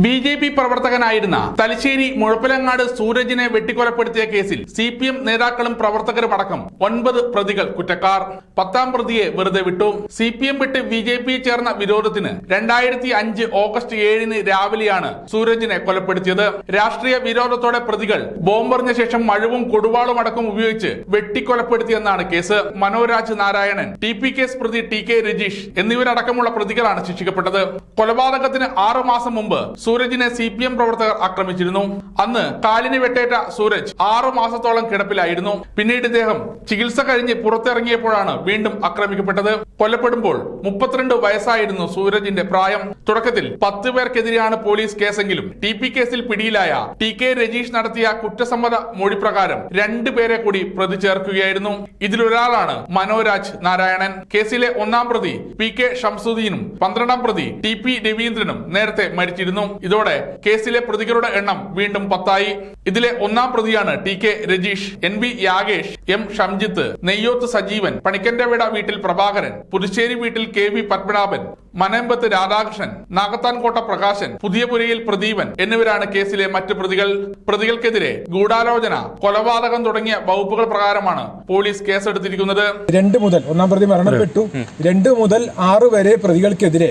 BJP പ്രവർത്തകനായിരുന്ന Thalassery Muzhappilangad സൂരജിനെ വെട്ടിക്കൊലപ്പെടുത്തിയ കേസിൽ CPM നേതാക്കളും പ്രവർത്തകരും അടക്കം 9 പ്രതികൾ കുറ്റക്കാർ. 10ാം പ്രതിയെ വെറുതെ വിട്ടു. CPM വിട്ട് BJP ചേർന്ന വിരോധത്തിന് 2005 ഓഗസ്റ്റ് 7 രാവിലെയാണ് സൂരജിനെ കൊലപ്പെടുത്തിയത്. രാഷ്ട്രീയ വിരോധത്തോടെ പ്രതികൾ ബോംബെറിഞ്ഞ ശേഷം മഴവും കൊടുവാളും അടക്കം ഉപയോഗിച്ച് വെട്ടിക്കൊലപ്പെടുത്തിയെന്നാണ് കേസ്. മനോരാജ് നാരായണൻ, TP കേസ് പ്രതി TK രജീഷ് എന്നിവരടക്കമുള്ള പ്രതികളാണ് ശിക്ഷിക്കപ്പെട്ടത്. കൊലപാതകത്തിന് 6 മാസം മുമ്പ് സൂരജിനെ CPM പ്രവർത്തകർ ആക്രമിച്ചിരുന്നു. അന്ന് കാലിന് വെട്ടേറ്റ സൂരജ് 6 മാസത്തോളം കിടപ്പിലായിരുന്നു. പിന്നീട് ഇദ്ദേഹം ചികിത്സ കഴിഞ്ഞ് പുറത്തിറങ്ങിയപ്പോഴാണ് വീണ്ടും ആക്രമിക്കപ്പെട്ടത്. കൊല്ലപ്പെടുമ്പോൾ 32 വയസ്സായിരുന്നു സൂരജിന്റെ പ്രായം. തുടക്കത്തിൽ 10 പേർക്കെതിരെയാണ് പോലീസ് കേസെങ്കിലും TP കേസിൽ പിടിയിലായ TK രജീഷ് നടത്തിയ കുറ്റസമ്മത മൊഴി പ്രകാരം 2 പേരെ കൂടി പ്രതി ചേർക്കുകയായിരുന്നു. ഇതിലൊരാളാണ് മനോരാജ് നാരായണൻ. കേസിലെ 1ാം പ്രതി PK ഷംസുദ്ദീനും 12ാം പ്രതി TP രവീന്ദ്രനും നേരത്തെ മരിച്ചിരുന്നു. ഇതോടെ കേസിലെ പ്രതികളുടെ എണ്ണം വീണ്ടും 10 ആയി. ഇതിലെ 1ാം പ്രതിയാണ് TK Rajeesh. NB Yagesh, M Shamjith, Neyyoth Sajeevan, പണിക്കന്റെവിട വീട്ടിൽ പ്രഭാകരൻ, പുതുശ്ശേരി വീട്ടിൽ KV പത്മനാഭൻ, മനമ്പത്ത് രാധാകൃഷ്ണൻ, നാഗത്താൻകോട്ട പ്രകാശൻ, പുതിയപുരയിൽ പ്രദീപൻ എന്നിവരാണ് കേസിലെ മറ്റ് പ്രതികൾ. പ്രതികൾക്കെതിരെ ഗൂഢാലോചന, കൊലപാതകം തുടങ്ങിയ വകുപ്പുകൾ പ്രകാരമാണ് പോലീസ് കേസെടുത്തിരിക്കുന്നത്. 2 മുതൽ 1ാം പ്രതി മരണപ്പെട്ടു. 2 മുതൽ 6 വരെ പ്രതികൾക്കെതിരെ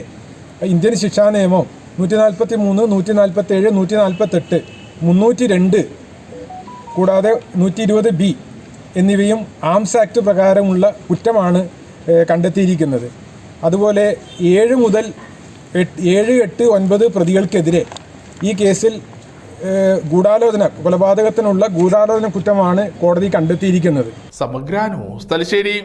ഇന്ത്യൻ ശിക്ഷാ നിയമം 143, 147, 148, 302 കൂടാതെ 120B എന്നിവയും ആംസ് ആക്ട് പ്രകാരമുള്ള കുറ്റമാണ് കണ്ടെത്തിയിരിക്കുന്നത്. അതുപോലെ 7 മുതൽ 7, 8, 9 പ്രതികൾക്കെതിരെ ഈ കേസിൽ കൊലപാതകത്തിനുള്ള ഗൂഢാലോചന കുറ്റമാണ് കോടതി കണ്ടെത്തിയിരിക്കുന്നത്. സമഗ്ര ന്യൂസ് തലശ്ശേരി.